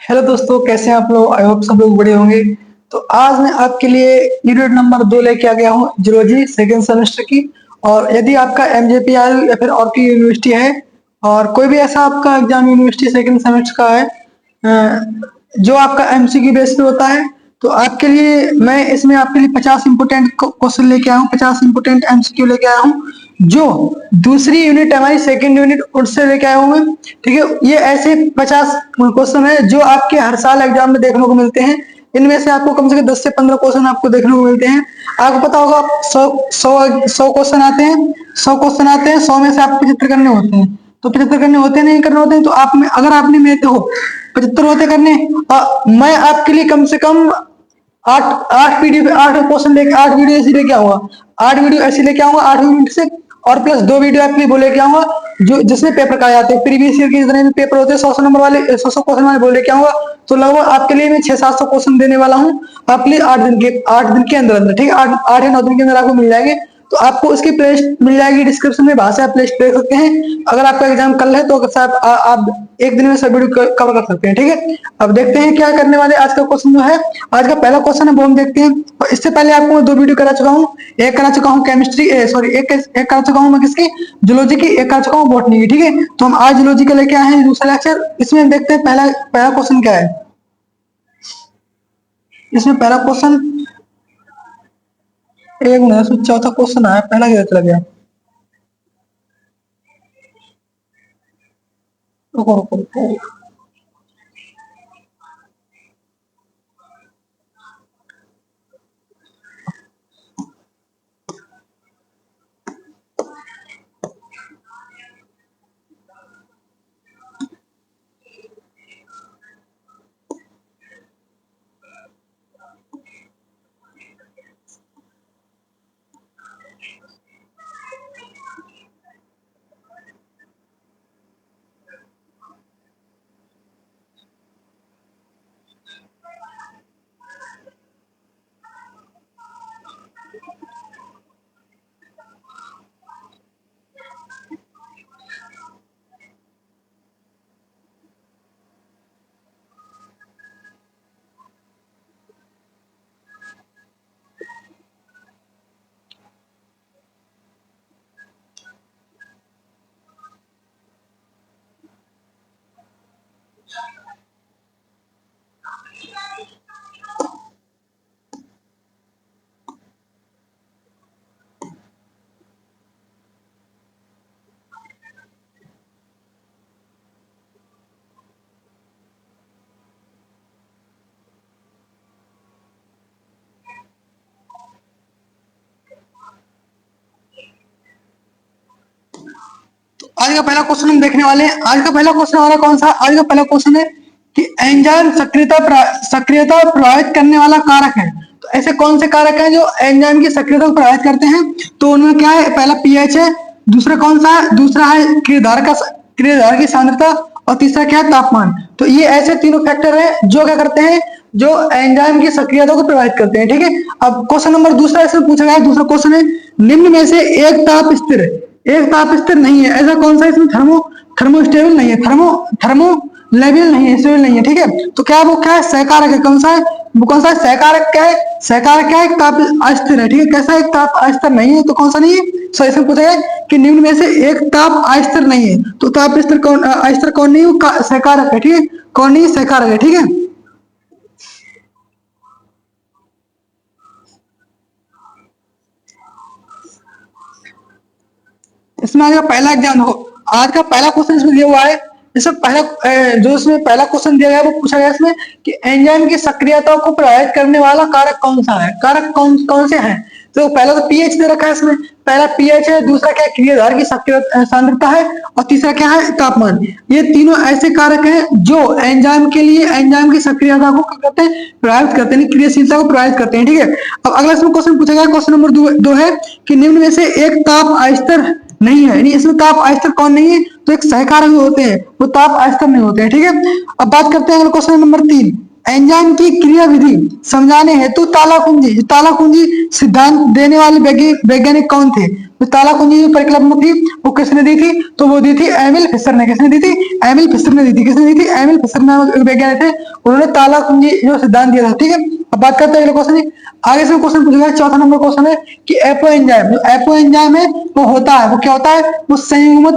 Hello दोस्तों, कैसे हैं आप लोग? आई होप सब लोग बड़े होंगे। तो आज मैं आपके लिए यूनिट नंबर 2 लेके आ गया हूँ, जूलॉजी सेकेंड सेमेस्टर की। और यदि आपका एमजेपीआई या फिर और की यूनिवर्सिटी है और कोई भी ऐसा आपका एग्जाम यूनिवर्सिटी सेकेंड सेमेस्टर का है जो आपका एमसीक्यू बेस पे होता है, तो आपके लिए मैं इसमें आपके लिए 50 इंपोर्टेंट क्वेश्चन लेके आया हूँ, 50 इंपोर्टेंट एमसीक्यू लेके आया हूँ जो दूसरी यूनिट हमारी सेकंड यूनिट उससे लेके आए होंगे। ठीक है, ये ऐसे 50 क्वेश्चन है जो आपके हर साल एग्जाम में देखने को मिलते हैं। इनमें से आपको कम से कम 10 से 15 क्वेश्चन आपको देखने को मिलते हैं। आपको पता होगा 100 क्वेश्चन आते हैं, 100 में से आपको 75 करने होते हैं। तो 75 करने होते नहीं करने होते हैं, तो आप में अगर आपने में हो 75 होते करने, मैं आपके लिए कम से कम आठ आठ पीडीएफ 8 क्वेश्चन लेके 8 वीडियो ऐसी लेके आऊंगा। 8 वीडियो ऐसी लेके आऊंगा 8 मिनट से, और प्लस 2 वीडियो आपके लिए वो लेके आऊंगा जो जिसमें पेपर कराए जाते हैं। प्रीवियस ईयर के जितने भी पेपर होते हैं 100 नंबर वाले, 100 क्वेश्चन वाले वो लेके आऊंगा। तो लगभग आपके लिए मैं 600-700 क्वेश्चन देने वाला हूँ आपके लिए 8 दिन के अंदर अंदर। ठीक है, 8 या 9 दिन के अंदर आपको मिल जाएंगे। तो आपको उसकी प्लेलिस्ट मिल जाएगी डिस्क्रिप्शन में, वहां से आप प्लेलिस्ट देख सकते हैं। अगर आपका एग्जाम कल है तो अगर आप एक दिन में सब वीडियो कवर कर सकते हैं। ठीक है, अब देखते हैं क्या करने वाले। आज का क्वेश्चन जो है, आज का पहला क्वेश्चन है वो हम देखते हैं। और इससे पहले आपको मैं 2 वीडियो करा चुका हूँ। एक करा चुका हूँ केमिस्ट्री, सॉरी एक करा चुका हूँ मैं किसकी, जूलॉजी की। एक करा चुका हूँ बॉटनी की। ठीक है, तो हम आज जूलॉजी का लेके आए हैं दूसरा लेक्चर। इसमें हम देखते हैं पहला पहला क्वेश्चन क्या है। इसमें पहला क्वेश्चन एक मिनट, इसमें चौथा क्वेश्चन आया, पहला क्या चला गया। रुको रुको रुको। आज का पहला क्वेश्चन हम देखने वाले हैं। आज का पहला क्वेश्चन हमारा कौन सा? आज का पहला क्वेश्चन है कि एंजाइम सक्रियता प्रभावित करने वाला कारक है। तो ऐसे कौन से कारक हैं जो एंजाइम की सक्रियता को प्रभावित करते हैं? तो उनमें क्या है, पहला पीएच है, दूसरा कौन सा है, दूसरा है क्रियाधार की सांद्रता, और तीसरा क्या है, तापमान। तो ये ऐसे तीनों फैक्टर है जो क्या करते हैं, जो एंजाइम की सक्रियता को प्रभावित करते हैं। ठीक है, अब क्वेश्चन नंबर दूसरा इसमें पूछा गया है। दूसरा क्वेश्चन है, निम्न में से एक ताप स्थिर नहीं है, ऐसा कौन सा? इसमें थर्मोस्टेबल नहीं है, थर्मो लेवल नहीं है, स्टेबल नहीं है। ठीक है, तो क्या वो क्या है, सहकारक है। कौन सा है वो? कौन सा है? सहकारक। क्या है? सहकारक क्या है? एक ताप अस्थिर है। ठीक है, कैसा एक ताप अस्थिर नहीं है, तो कौन सा नहीं है? सो इसमें पूछा गया कि निम्न में से एक ताप अस्थिर नहीं है, तो ताप स्थिर कौन, अस्थिर कौन नहीं है? सहकारक है। ठीक है, कौन नहीं है? सहकारक है। ठीक है, इसमें आज का पहला एग्जाम हो, आज का पहला क्वेश्चन इसमें दिया हुआ है। इसमें पहला जो इसमें पहला क्वेश्चन दिया गया है वो पूछा गया इसमें कि एंजाइम की सक्रियता को प्रभावित करने वाला कारक कौन सा है, कारक कौन कौन से हैं। तो पहला तो पीएच दे रखा है इसमें, पहला पीएच है, दूसरा क्या है, क्रियाधार की सक्रिय सांद्रता है, और तीसरा क्या है, तापमान। ये तीनों ऐसे कारक हैं जो एंजाइम के लिए एंजाइम की सक्रियता को क्या करते हैं, प्रभावित करते हैं, क्रियाशीलता को प्रभावित करते हैं। ठीक है, अब अगला इसमें क्वेश्चन पूछा गया, क्वेश्चन नंबर 2 है कि निम्न में से एक ताप अस्थिर नहीं है, यानी इसमें ताप अस्थिर कौन नहीं है, तो एक सहकारक होते हैं वो ताप अस्थिर नहीं होते हैं। ठीक है, अब बात करते हैं अगला क्वेश्चन नंबर 3। एंजाइम की क्रियाविधि समझाने हेतु ताला कुंजी सिद्धांत देने वाले वैज्ञानिक कौन थे? तो ताला कुंजी जो परिकल्पना थी वो किसने दी थी? तो वो दी थी एमिल फिशर ने। किसने दी थी? एमिल फिशर ने दी थी। किसने दी थी? एमिल फिशर नामक एक वैज्ञानिक थे, उन्होंने ताला कुंजी जो सिद्धांत दिया था। ठीक है, अब बात करते हैं अगले क्वेश्चन की। आगे से क्वेश्चन पूछा गया, चौथा नंबर क्वेश्चन है कि एपो एंजाइम, जो एपो एंजाइम है वो होता है, वो क्या होता है? वो संयुग्मित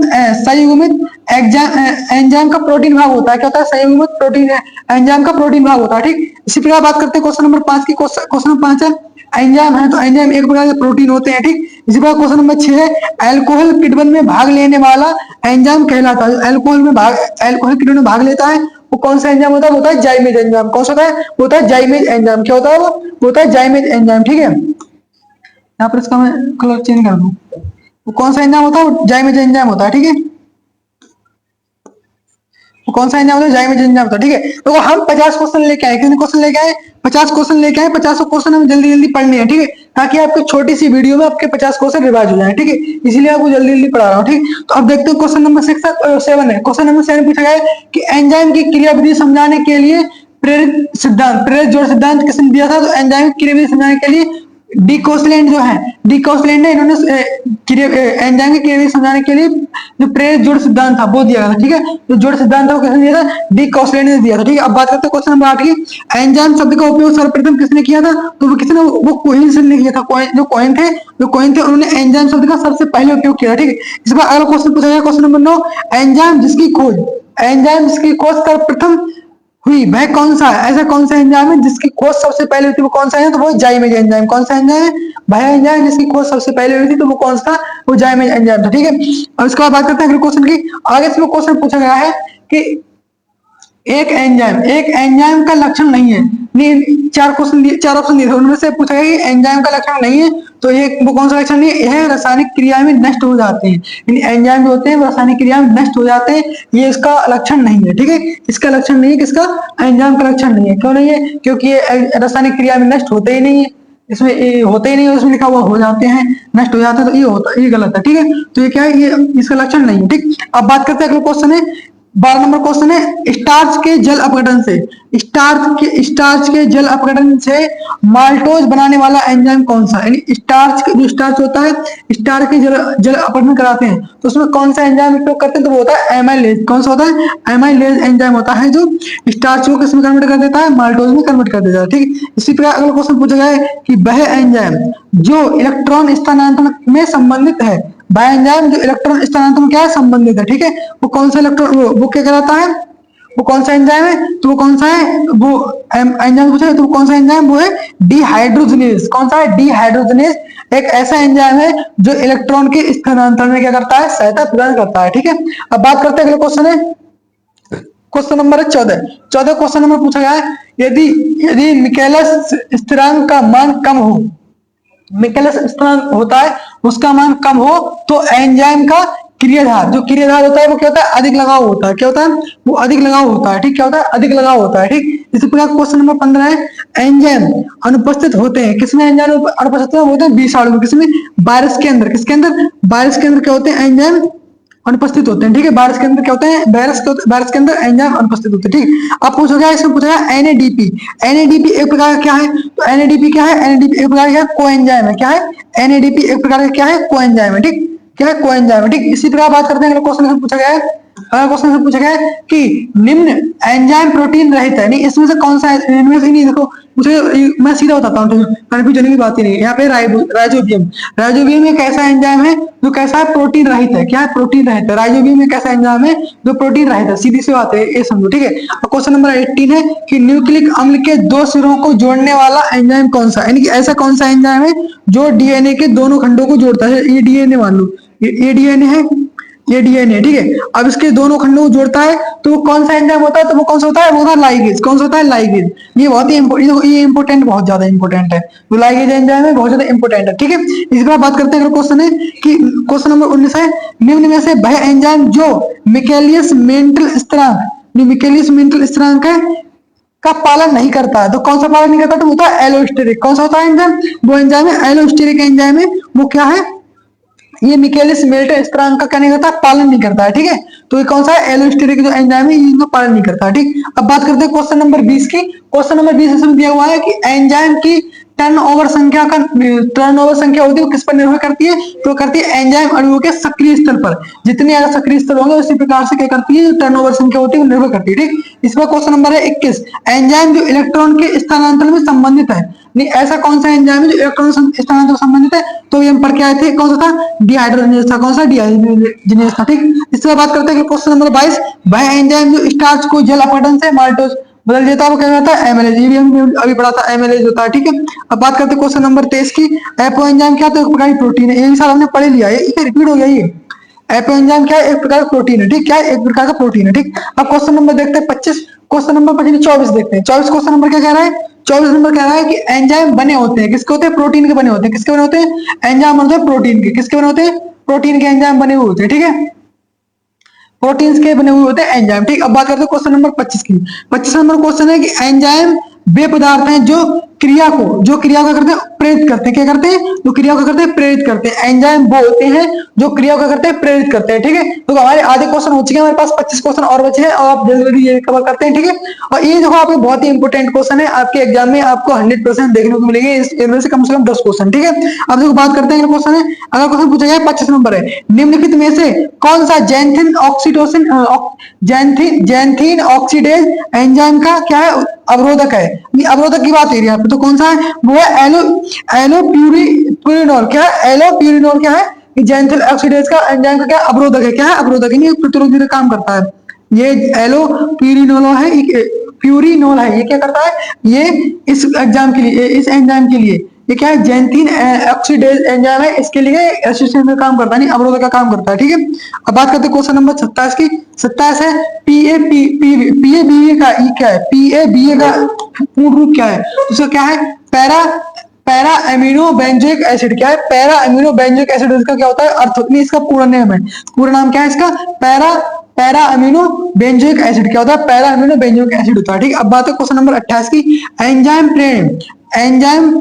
एंजाइम का प्रोटीन भाग होता है। क्या होता है? संयुग्मित प्रोटीन एंजाइम का प्रोटीन भाग होता है। ठीक, इसी प्रकार बात करते हैं क्वेश्चन नंबर 5 की। क्वेश्चन नंबर 5 है एंजाइम है, तो एंजाइम एक प्रकार के प्रोटीन होते हैं। ठीक, इसी प्रकार क्वेश्चन नंबर 6 है अल्कोहल किण्वन में भाग लेने वाला एंजाइम कहलाता है। अल्कोहल किण्वन में भाग लेता है वो कौन सा एंजाइम होता है? वो होता है जाइमेज एंजाइम। कौन सा होता है? वो होता है जाइमेज एंजाइम। क्या होता है वो? होता है जाइमेज एंजाइम। ठीक है, यहाँ पर इसका मैं कलर चेंज कर दूं। वो कौन सा एंजाइम होता है? वो जाइमेज एंजाइम होता है। ठीक है, वो कौन सा एंजाइम होता है? जाइमेज एंजाइम होता है। ठीक है, तो हम 50 क्वेश्चन लेके आए। कितने क्वेश्चन लेके आए? 50 क्वेश्चन लेके आए। 50 क्वेश्चन हमें जल्दी जल्दी पढ़ने हैं। ठीक है, ताकि आपकी छोटी सी वीडियो में आपके 50 क्वेश्चन रिवाइज हो जाए। ठीक है, इसीलिए आपको जल्दी जल्दी पढ़ा रहा हूँ। ठीक, तो अब देखते हैं क्वेश्चन नंबर 7 है। क्वेश्चन नंबर 7 पूछा गया है कि एंजाइम की क्रियाविधि समझाने के लिए प्रेरित जोड़ सिद्धांत किसने दिया था? तो एंजाइम की क्रियाविधि समझाने के लिए डी कोसलैंड जो है, डी कोसलैंड ने इन्होंने एंजाइम की क्रियाविधि समझाने के लिए जो प्रेरित जोड़ सिद्धांत था वो दिया था। ठीक है, जो जोड़ सिद्धांत था वो किसने दिया था? डी कोसलैंड ने दिया था। ठीक है, अब बात करते हैं क्वेश्चन नंबर 8 की। एंजाइम शब्द का उपयोग सर्वप्रथम किसने किया था? तो वो किसने? वो कोहिन ने किया था। जो कोइन थे उन्होंने एंजाइम शब्द का सबसे पहले उपयोग किया। ठीक है, इस बार अगला क्वेश्चन पूछा गया, क्वेश्चन नंबर 9, एंजाइम जिसकी खोज सर्वप्रथम हुई वह कौन सा है? ऐसा कौन सा एंजाइम है जिसकी खोज सबसे पहले हुई थी? वो कौन सा है? तो वो जाइमेज एंजाइम। कौन सा एंजाइम है? वह एंजाइम जिसकी खोज सबसे पहले हुई थी, तो वो कौन सा? वो जाइमेज एंजाइम था। ठीक है, अब इसके बाद बात करते हैं अगले क्वेश्चन की। आगे से वो क्वेश्चन पूछा गया है कि एक एंजाइम का लक्षण नहीं है। नहीं, चार ऑप्शन दिए थे, उनमें से पूछा गया कि एंजाइम का लक्षण नहीं है, तो ये वो कौन सा लक्षण नहीं है? यह रासायनिक क्रिया में नष्ट हो जाते हैं। यानी एंजाइम जो होते हैं रासायनिक क्रिया में नष्ट हो जाते हैं, ये इसका लक्षण नहीं है। ठीक है, इसका लक्षण नहीं है। किसका? एंजाइम का लक्षण नहीं है। क्यों नहीं है? क्योंकि ये रासायनिक क्रिया में नष्ट होते ही नहीं है। इसमें ये होते ही नहीं है, उसमें लिखा हुआ हो जाते हैं, नष्ट हो जाते हैं, तो ये होता, ये गलत है। ठीक है, तो ये क्या है? ये इसका लक्षण नहीं है। ठीक, अब बात करते हैं अगले क्वेश्चन है 12 नंबर क्वेश्चन है स्टार्च के जल अपघटन से माल्टोज बनाने वाला एंजाइम कौन सा? यानी जो स्टार्च होता है, स्टार्च के जल अपघटन कराते हैं, तो उसमें कौन सा एंजाइम उपयोग करते हैं? तो वो होता है एमाइलेज। कौन सा होता है? एमाइलेज एंजाइम होता है, जो स्टार्च को किसमें कन्वर्ट कर देता है? माल्टोज में कन्वर्ट कर देता है। ठीक है, इसी प्रकार अगला क्वेश्चन पूछा गया है कि वह एंजाइम जो इलेक्ट्रॉन स्थानांतरण में संबंधित है, वह एंजाइम जो इलेक्ट्रॉन स्थानांतरण क्या है? संबंधित है। ठीक है, वो कौन सा इलेक्ट्रॉन वो क्या कहलाता है? वो कौन सा एंजाइम है? तो वो कौन सा है? वो एंजाइम पूछा है, तो वो कौन सा एंजाइम? वो है डिहाइड्रोजनेज। कौन सा है? डिहाइड्रोजनेज एक ऐसा एंजाइम है जो इलेक्ट्रॉन के स्थानांतरण में क्या करता है? सहायता प्रदान करता है। ठीक है, अब बात करते हैं अगले क्वेश्चन है, क्वेश्चन नंबर है 14 क्वेश्चन नंबर पूछा गया है यदि यदि मिकेलस स्थिरांक का मान कम हो, मिकेलस स्थिरांक होता है उसका मान कम हो, तो एंजाइम का क्रियाधार होता है वो क्या होता है? अधिक लगाव होता है। क्या होता है? वो अधिक लगाव होता है। ठीक, क्या होता है? अधिक लगाव होता है। ठीक, इसी प्रकार क्वेश्चन नंबर 15 है एंजाइम अनुपस्थित होते हैं। किसमें एंजाइम अनुपस्थित होते हैं? विषाणु में। किसमें? वायरस के अंदर। किसके अंदर? वायरस के अंदर क्या होते हैं? एंजाइम अनुपस्थित होते हैं। ठीक है, वायरस के अंदर क्या होते हैं? वायरस के अंदर एंजाइम अनुपस्थित होते हैं। ठीक, अब पूछा गया, इसमें पूछा गया एनएडीपी एक प्रकार का क्या है? तो एनएडीपी क्या है? एनएडीपी एक प्रकार का कोएंजाइम है। क्या है? एनएडीपी एक प्रकार का क्या है? कोएंजाइम है। ठीक, क्या है? कोएंजाइम है। ठीक, इसी प्रकार बात करते हैं अगले क्वेश्चन में पूछा गया है, क्वेश्चन से पूछा गया है कि निम्न एंजाइम प्रोटीन रहित है। नहीं, इसमें से कौन सा है? इनमें से नहीं, देखो मुझे मैं सीधा बताता हूँ, कंफ्यूजन की बात ही नहीं है। यहाँ पे राइजोबियम एक ऐसा एंजाइम है जो कैसा है? प्रोटीन रहित है। क्या है? प्रोटीन रहित है। राइजोबियम एक ऐसा एंजाइम है जो प्रोटीन रहित है। सीधी सी बात है, ये समझो। ठीक है, क्वेश्चन नंबर 18 है कि न्यूक्लिक अम्ल के दो सिरों को जोड़ने वाला एंजाइम कौन सा? यानी कि ऐसा कौन सा एंजाइम है जो डीएनए के दोनों खंडों को जोड़ता है? ये डीएनए मान लो, ये डीएनए है, ये डीएनए। ठीक है, अब इसके दोनों खंडों को जोड़ता है, तो वो कौन सा एंजाइम होता है? तो वो कौन सा होता है? वो होता है लाइगेज। कौन सा होता है? लाइगेज। ये बहुत ही ये इंपोर्टेंट, बहुत ज्यादा इंपोर्टेंट है। जो लाइगेज एंजाइम है बहुत ज्यादा इंपोर्टेंट है। ठीक है, इस बार बात करते हैं क्वेश्चन है कि क्वेश्चन नंबर 19 है निम्न में से वह एंजाइम जो मिकेलियस मेंटल स्थिरांक है का पालन नहीं करता है, तो कौन सा पालन नहीं करता? तो होता है एलोस्टेरिक। कौन सा होता है एंजाइम? वो एंजाइम है एलोस्टेरिक एंजाइम है। वो क्या है? ये मिकेलिस मेल्टन स्थिरांक का क्या नहीं करता, पालन नहीं करता है, ठीक है। तो ये कौन सा है, एलोस्टेरिक जो एंजाइम है ये इनका पालन नहीं करता, ठीक। अब बात करते हैं क्वेश्चन नंबर 20 की। क्वेश्चन नंबर 20 इसमें दिया हुआ है कि एंजाइम की टर्नओवर संख्या होती है वो किस पर निर्भर करती है, तो करती है एंजाइम अणुओं के सक्रिय स्थल पर। जितने ज्यादा सक्रिय स्थल होंगे उसी प्रकार से क्या करती है, टर्नओवर संख्या होती है वो निर्भर करती है, ठीक। इसमें क्वेश्चन नंबर है 21, एंजाइम जो इलेक्ट्रॉन के स्थानांतरण में संबंधित है, नहीं ऐसा कौन सा एंजाइम है जो इलेक्ट्रॉन स्थानांतरण से संबंधित है, तो ये हम पढ़ के आए थे, कौन सा था, डिहाइड्रोजनेज था, कौन सा, डिहाइड्रोजनेज था, ठीक। इसके बाद बात करते हैं क्वेश्चन नंबर 22, वह एंजाइम जो स्टार्च को जल अपघटन से माल्टोज बदल देता है वो क्या कहता है, एमिलेज। ये भी हम अभी पढ़ा था, एमिलेज होता है, ठीक है। अब बात करते हैं क्वेश्चन नंबर 23 की, एपो एंजाइम क्या, तो एक प्रकार की प्रोटीन है, ये भी सारा हमने पढ़ लिया है, ये रिपीट हो गया ये। एपो एंजाइम क्या है, एक प्रकार का प्रोटीन है, ठीक, क्या है, एक प्रकार का प्रोटीन है, ठीक। अब क्वेश्चन नंबर देखते हैं 25, क्वेश्चन नंबर 24 देखते हैं। 24 क्वेश्चन नंबर क्या कह रहा है, 24 नंबर कह रहा है कि एंजाइम बने होते हैं, किसके होते हैं, प्रोटीन के बने होते हैं, किसके बने होते हैं, एंजाइम होते हैं प्रोटीन के, किसके बने होते हैं, प्रोटीन के एंजाइम बने हुए होते हैं, ठीक है, प्रोटीन्स के बने हुए होते हैं एंजाइम, ठीक। अब बात करते हैं क्वेश्चन नंबर 25 की। 25 नंबर क्वेश्चन है कि एंजाइम वे पदार्थ हैं जो क्रिया को करते हैं, प्रेरित करते हैं, क्या करते हैं, जो क्रिया को करते हैं प्रेरित करते हैं, एंजाइम वो होते हैं जो क्रिया को करते हैं प्रेरित करते हैं, ठीक है। तो हमारे आधे क्वेश्चन हो चुके हैं, हमारे पास 25 क्वेश्चन और बचे हैं और आप जल्दी ये कवर करते हैं, ठीक है। और ये देखो आपको बहुत ही इंपॉर्टेंट क्वेश्चन है, आपके एग्जाम में आपको 100% देखने को मिलेंगे, इनमें से कम 10 क्वेश्चन, ठीक है। अब देखो बात करते हैं क्वेश्चन है, अगर क्वेश्चन पूछा जाए 25 नंबर है, निम्नलिखित में से कौन सा जैंथिन ऑक्सीटोसिन जैंथिन ऑक्सीडेज एंजाइम का क्या है, अवरोधक है। अवरोधक की बात हो रही है यहाँ पे, तो कौन सा है, वो है एलोप्यूरिनोल। क्या है, एलोप्यूरिनोल क्या है, जैंथिन ऑक्सीडेज का एंजाइम का क्या अवरोधक है, क्या है, अवरोधक है, प्रतिरोधी का काम करता है। ये एलोप्यूरिनोल है, प्यूरिनोल है, ये क्या करता है, ये इस एग्जाम के लिए, इस एंजाइम के लिए ये क्या है, जैंथिन ऑक्सीडेज एंजाइम है, इसके लिए एसिस्टेंट का काम करता है, नहीं अवरोधक का काम करता है, ठीक है। अब बात करते हैं क्वेश्चन नंबर 27 की। 27 है पीएबीए का, ये क्या है, पीएबीए का पूर्ण रूप क्या है, उसका क्या है, पैरा एमिनो बेंजोइक एसिड। क्या है, पैरा एमिनो बेंजोइक एसिड, इसका क्या होता है, अर्थ, इसका पूरा नाम है, पूरा नाम क्या है इसका, पैरा अमीनो बेंजोइक एसिड। क्या होता है, पैरा अमीनो बेंजोइक एसिड होता है, ठीक। अब बात है क्वेश्चन नंबर 28 की, एंजाइम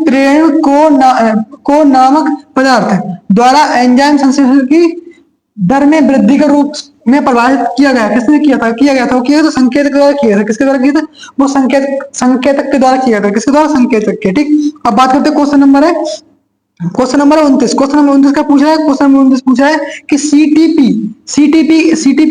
प्रेरण को नामक पदार्थ द्वारा एंजाइम संश्लेषण की दर में वृद्धि के रूप में प्रभावित किया गया, किसने किया था, वो किया था संकेतक के द्वारा किया था, किसके द्वारा किया था, वो संकेतक के द्वारा किया था, किसके द्वारा, संकेतक के, ठीक। अब बात करते हैं क्वेश्चन नंबर 29। क्वेश्चन नंबर 29 का पूछा है, क्वेश्चन नंबर 29 पूछा है कि सीटीपी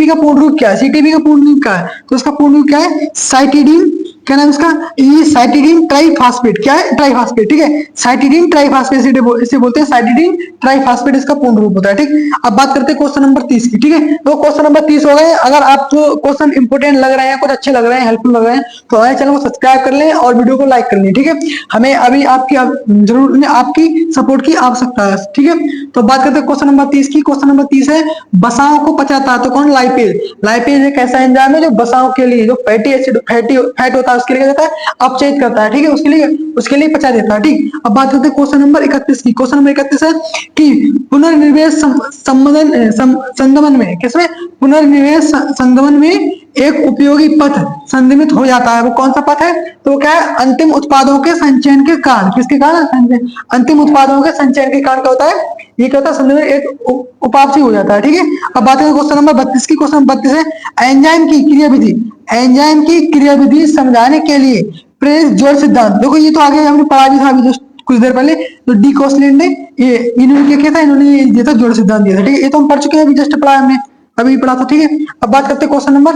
का पूर्ण रूप क्या है, सीटीपी का पूर्ण रूप क्या है, तो इसका पूर्ण रूप क्या है, साइटिडीन, क्या नाम इसका, ये साइटिडीन ट्राइफॉस्फेट, क्या है, ट्राइफॉस्फेट, ठीक है, साइटिडीन ट्राइफॉस्फेट इसे बोलते हैं, साइटिडीन ट्राइफॉस्फेट इसका पूर्ण रूप होता है, ठीक। अब बात करते हैं क्वेश्चन नंबर 30 की, ठीक है। तो क्वेश्चन नंबर 30 हो गए। अगर आपको क्वेश्चन इंपोर्टेंट लग रहे हैं, कुछ अच्छे लग रहे हैं, हेल्पफुल लग रहे हैं, तो हमारे चैनल को सब्सक्राइब कर लें और वीडियो को लाइक कर लें, ठीक है। हमें अभी आपकी सपोर्ट की आवश्यकता है, ठीक है। तो बात करते हैं क्वेश्चन नंबर 30 की। क्वेश्चन नंबर 30 है बसाओं को पचाता है, तो कौन, लाइपेज। लाइपेज एक ऐसा एंजाइम है जो बसाओं के लिए, जो फैटी एसिड फैट होता है उसके लिए अपचयित करता है, ठीक है, उसके लिए पचा देता है, ठीक। अब बात करते हैं क्वेश्चन नंबर 31 की। क्वेश्चन नंबर 31 है कि पुनर्निवेश संगमन में, किसमें, पुनर्निवेश संगमन में एक उपयोगी पथ संदिमित हो जाता है, वो कौन सा पथ है, तो क्या है, अंतिम उत्पादों के संचयन के कारण, किसके कारण, अंतिम उत्पादों के संचयन के कारण क्या होता है, ये क्या होता है, संदिमित एक उपापचय हो जाता है, ठीक है। अब बात करें क्वेश्चन नंबर 32 की। क्वेश्चन 32 है एंजाइम की क्रियाविधि समझाने के लिए प्रेस जोड़ सिद्धांत। देखो ये तो आगे हमने पढ़ा भी था अभी जस्ट कुछ देर पहले, तो डी कॉस्टलैंड ने ये इन्होंने क्या किया था, इन्होंने ये दिया था, जोड़ सिद्धांत दिया था, ठीक है। ये तो हम पढ़ चुके हैं, अभी जस्ट पढ़ा हमने, अभी पढ़ा था, ठीक है। अब बात करते हैं क्वेश्चन नंबर,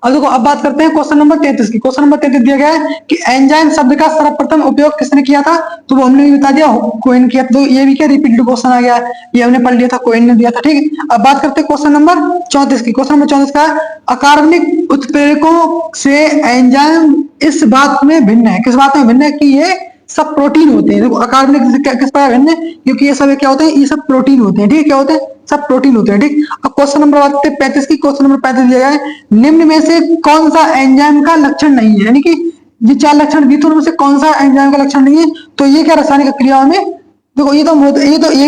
अब देखो अब बात करते हैं क्वेश्चन नंबर 33 की। क्वेश्चन नंबर 33 दिया गया है कि एंजाइम शब्द का सर्वप्रथम उपयोग किसने किया था, तो वो हमने भी बता दिया, कोइन किया। तो ये भी क्या रिपीटेड क्वेश्चन आ गया, ये हमने पढ़ लिया था, कोइन ने दिया था, ठीक है। अब बात करते हैं क्वेश्चन नंबर 34 की। क्वेश्चन नंबर 34 का अकार्बनिक उत्प्रेरकों से एंजाइम इस बात में भिन्न है, किस बात में भिन्न है, कि ये सब प्रोटीन होते हैं। देखो अकार्बनिक किस प्रकार भिन्न है, क्योंकि ये सब क्या होते हैं, ये सब प्रोटीन होते हैं, ठीक है, क्या होते हैं, सब प्रोटीन होते हैं, ठीक। अब क्वेश्चन नंबर 35 की। क्वेश्चन नंबर 35 दिया गया है निम्न में से कौन सा एंजाइम का लक्षण नहीं है, यानी कि ये 4 लक्षण दिए, तो उनमें से कौन सा एंजाइम का लक्षण नहीं है, तो ये क्या रासायनिक क्रियाओं में, देखो ये भी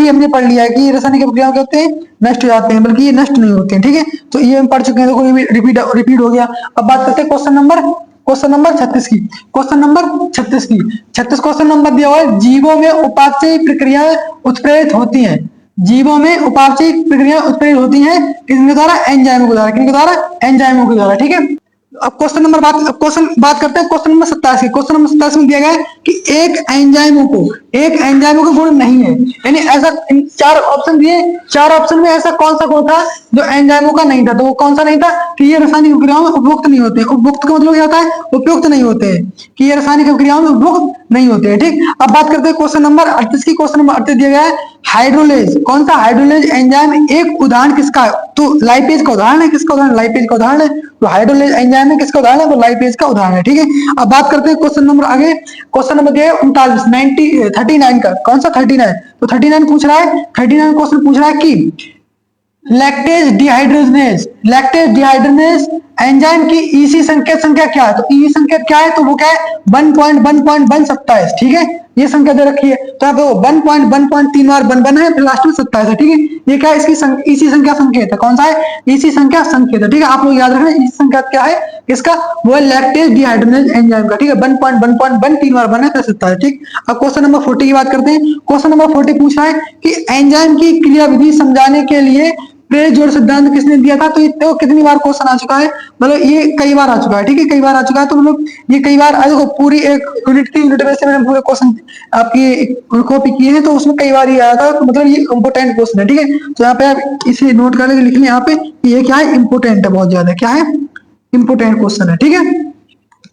हमने पढ़ लिया है कि रासायनिक क्रियाओं क्या होते हैं, नष्ट हो जाते हैं, बल्कि ये नष्ट नहीं होते हैं, ठीक है। तो ये हम पढ़ चुके हैं, देखो ये रिपीट हो गया। अब बात करते हैं क्वेश्चन नंबर क्वेश्चन नंबर 36 की, क्वेश्चन नंबर 36 की, 36 क्वेश्चन नंबर दिया हुआ है, जीवों में उपापचयी प्रक्रियाएं उत्प्रेरित होती हैं, जीवों में उपापचयी प्रक्रियाएं उत्प्रेरित होती हैं किसके द्वारा? एंजाइमों के द्वारा। किसके द्वारा? एंजाइमों के द्वारा। ठीक है, अब क्वेश्चन बात करते हैं क्वेश्चन नंबर 27 की। क्वेश्चन नंबर 27 में दिया गया है कि एक एंजाइमों का गुण नहीं है, यानी ऐसा चार ऑप्शन दिए, चार ऑप्शन में ऐसा कौन सा गुण था जो एंजाइमों का नहीं था? तो वो कौन सा नहीं था? कि ये रासायनिक क्रियाओं में उपयुक्त नहीं होते। उपयुक्त का मतलब क्या होता है? उपयुक्त नहीं होते हैं, कि ये रासायनिक क्रियाओं में उपयुक्त नहीं होते हैं। ठीक, अब बात करते हैं क्वेश्चन नंबर 38 की। क्वेश्चन नंबर 38 दिया गया है हाइड्रोलेज, कौन सा? हाइड्रोलेज एंजाइम एक उदाहरण किसका है? तो लाइपेज का उदाहरण है। किसका उदाहरण? लाइपेज का उदाहरण है। तो हाइड्रोलेज एंजाइम में किसका उदाहरण है? तो लाइपेज का उदाहरण है। ठीक है, अब बात करते हैं क्वेश्चन नंबर आगे। क्वेश्चन नंबर दिया है 39 39 का। कौन सा? 39। तो 39 पूछ रहा है, 39 क्वेश्चन पूछ रहा है कि लैक्टेज डिहाइड्रोजनेज एंजाइम की ईसी संख्या क्या है? तो ईसी संकेत क्या है? तो वो क्या है? 1.1.127। ठीक है, ये संख्या दे रखी है, तो यहाँ पे वो 1.1 3 बार 1 है, फिर लास्ट में 27 है। ठीक है, ये क्या है? इसकी ईसी संख्या संकेत है। कौन सा है? ईसी संख्या संकेत है। ठीक है, आप लोग याद रखना ईसी संकेत क्या है इसका? वो है लैक्टेज डिहाइड्रोजनेज एंजाइम का। ठीक है, 1.1.1 3 बार 1 है, फिर 27। ठीक, अब क्वेश्चन नंबर 40 की बात करते हैं। क्वेश्चन नंबर 40 पूछ रहा है कि एंजाइम की क्रियाविधि समझाने के लिए प्रेरित जोड़ सिद्धांत किसने दिया था? तो ये तो कितनी बार क्वेश्चन आ चुका है, मतलब ये कई बार आ चुका है। ठीक है, कई बार आ चुका है, तो मतलब ये कई बार देखो पूरी एक यूनिट थी, यूनिट में से मैंने पूरे क्वेश्चन आपकी कॉपी किए हैं, तो उसमें कई बार ये आया था, तो मतलब ये इंपोर्टेंट क्वेश्चन है। ठीक है, तो यहाँ पे आप इसे नोट कर लिख लें, यहाँ पे ये क्या है? इंपोर्टेंट है, बहुत ज्यादा क्या है? इंपोर्टेंट क्वेश्चन है। ठीक है,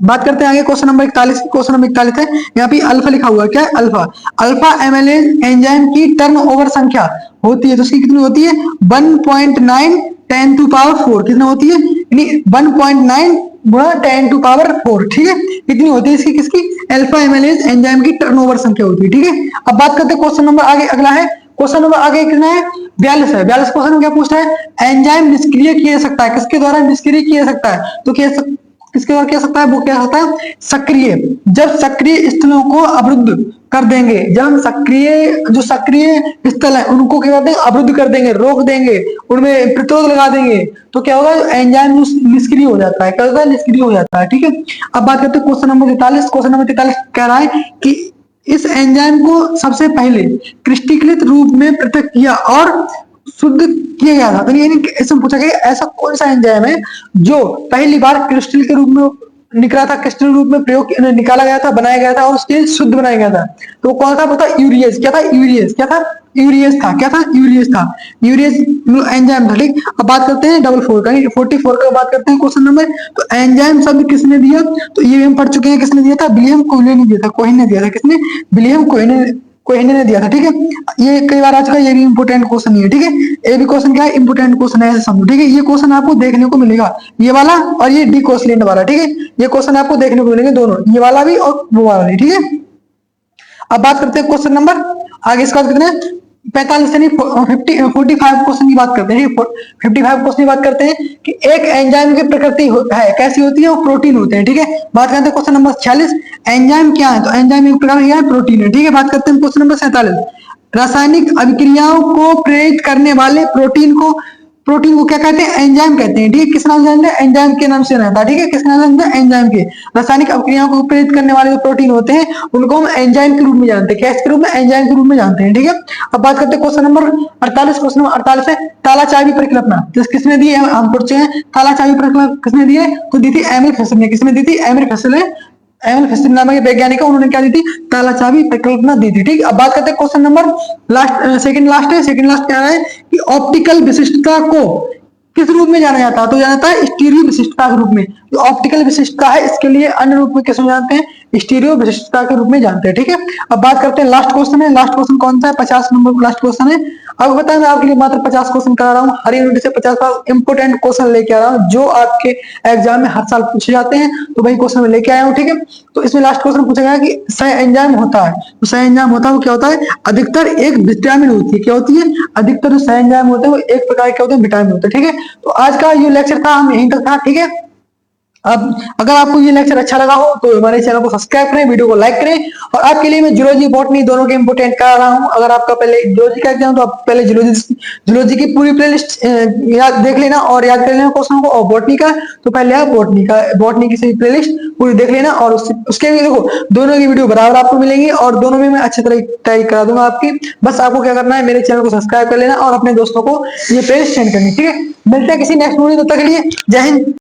बात करते हैं आगे क्वेश्चन नंबर 41। क्वेश्चन नंबर 41 है, यहाँ पे अल्फा लिखा हुआ है। क्या है? अल्फा। अल्फा एमाइलेज एंजाइम की टर्नओवर संख्या होती है, तो उसकी कितनी होती है? 1.9 10 टू पावर 4। कितना होती है? यानी 1.9 गुणा 10 टू पावर 4। ठीक है, कितनी होती है इसकी? किसकी? अल्फा एमाइलेज एंजाइम की टर्नओवर संख्या होती है। ठीक है, अब बात करते हैं क्वेश्चन नंबर आगे, अगला है क्वेश्चन नंबर आगे कितना है? 42 है। 42 क्वेश्चन में क्या पूछता है? एंजाइम निष्क्रिय किया जा सकता है, किसके द्वारा निष्क्रिय किया जा सकता है? तो किसके द्वारा किया सकता है? वो क्या होता है? सक्रिय। जब सक्रिय स्थलों को अवरुद्ध कर देंगे, जब हम जो सक्रिय स्थल है उनको क्या करते हैं? अवरुद्ध कर देंगे, रोक देंगे, उनमें प्रतिरोध लगा देंगे, तो क्या होगा? एंजाइम निष्क्रिय हो जाता है। क्या होता है? निष्क्रिय हो जाता है। ठीक है, अब बात करते हैं क्वेश्चन नंबर 43। क्वेश्चन नंबर 43 कह रहा है कि इस एंजाइम को सबसे पहले क्रिस्टलीकृत रूप में पृथक किया और शुद्ध किया गया था। तो यानी इसमें पूछा गया ऐसा कौन सा एंजाइम है जो पहली बार क्रिस्टल के रूप में निकला था, क्रिस्टल रूप में प्रयोग निकाला गया था, बनाया गया था और उसके शुद्ध बनाया गया था? तो कौन सा? पता? यूरियस। क्या था? यूरियस। क्या था? यूरियस था। क्या था? यूरियस था। यूरियस एंजाइम था। ठीक, अब बात करते हैं 44 का, 44 का बात करते हैं क्वेश्चन नंबर। तो एंजाइम शब्द किसने दिया? तो ये हम पढ़ चुके हैं, किसने दिया था? विलियम कोहेन ने दिया था। कोहेन ने दिया था। किसने? विलियम कोहेन ने दिया था। ठीक है, ये कई बार आ चुका है, ये भी इंपोर्टेंट क्वेश्चन है। ठीक है, ये भी क्वेश्चन क्या है? इंपोर्टेंट क्वेश्चन है, ऐसे समझो। ठीक है, ये क्वेश्चन आपको देखने को मिलेगा, ये वाला और ये डी कोसलेंट वाला। ठीक है, ये क्वेश्चन आपको देखने को मिलेंगे दोनों, ये वाला भी और वो वाला भी। ठीक है, अब बात करते हैं क्वेश्चन नंबर आगे, इसका कितने? 45 यानी 45 क्वेश्चन की बात करते हैं। 55 क्वेश्चन की बात करते हैं कि एक एंजाइम की प्रकृति है कैसी होती है? वो प्रोटीन होते हैं। ठीक है, बात करते हैं क्वेश्चन नंबर 46, एंजाइम क्या है? तो एंजाइम एक प्रकार क्या है? प्रोटीन है। ठीक है, बात करते हैं क्वेश्चन नंबर 47, रासायनिक अभिक्रियाओं को प्रेरित करने वाले प्रोटीन को क्या कहते हैं? एंजाइम कहते हैं। ठीक है, किस नाम से जानते हैं? एंजाइम के नाम से रहता है। ठीक है, किस नाम से जानते हैं? एंजाइम के। रासायनिक अभिक्रियाओं को प्रेरित करने वाले जो प्रोटीन होते हैं उनको हम एंजाइम के रूप में जानते हैं। कैसे के रूप में? एंजाइम के रूप में जानते हैं। ठीक है, अब बात करते हैं क्वेश्चन नंबर 48। क्वेश्चन नंबर 48 है ताला चाबी परिकल्पना, तो किसने दी है? हम पढ़ चुके हैं। ताला चाबी परिकल्पना किसने दी है? तो दी थी एमिल फेसल ने। किसने दी थी? एमिल फेसल ने। एमिल फेसल नामक वैज्ञानिक उन्होंने क्या दी थी? ताला चाबी परिकल्पना दी थी। ठीक, अब बात करते हैं question number last, second last है। सेकंड लास्ट क्या है कि ऑप्टिकल विशिष्टता को किस रूप में जाना जाता है? तो जाना जाता है स्टीरियो विशिष्टता के रूप में। जो ऑप्टिकल विशिष्टता है इसके लिए अन्य रूप में किस में जानते हैं? स्टीरियो विशिष्टता के रूप में जानते हैं। ठीक है, अब बात करते हैं लास्ट क्वेश्चन है। लास्ट क्वेश्चन कौन सा है? 50 नंबर लास्ट क्वेश्चन है। अब बताएं, मैं आपके लिए मात्र 50 क्वेश्चन करा रहा हूँ, हर यूनिट से 50 इंपोर्टेंट क्वेश्चन लेके आ रहा हूँ जो आपके एग्जाम में हर साल पूछे जाते हैं, तो वही क्वेश्चन में लेके आया हूँ। ठीक है, तो इसमें लास्ट क्वेश्चन पूछा गया कि सह एंजाइम होता है, तो सह एंजाइम होता है वो क्या होता है? अधिकतर एक विटामिन होती है। क्या होती है? अधिकतर जो सह एंजाइम होते हैं वो एक प्रकार के होते हैं, विटामिन होते हैं। ठीक है, तो आज का ये लेक्चर था, हम यहीं तक था। ठीक है, अब अगर आपको ये लेक्चर अच्छा लगा हो तो हमारे चैनल को सब्सक्राइब करें, वीडियो को लाइक करें। और आपके लिए मैं जूलॉजी बॉटनी दोनों के इंपोर्टेंट करा रहा हूं। अगर आपका पहले जूलॉजी का एग्जाम तो आप पहले जूलॉजी की पूरी प्लेलिस्ट याद देख लेना और याद कर लेना क्वेश्चन को। और बॉटनी का तो पहले आप बॉटनी की सही प्लेलिस्ट पूरी देख लेना। और उसके भी देखो दोनों की वीडियो बराबर आपको मिलेंगी और दोनों में मैं अच्छी तरह तैयारी करा दूंगा आपकी। बस आपको क्या करना है, मेरे चैनल को सब्सक्राइब कर लेना और अपने दोस्तों को ये प्लेलिस्ट सेंड करनी, ठीक है। मिलते हैं किसी नेक्स्ट वीडियो, तब तक के लिए जय हिंद।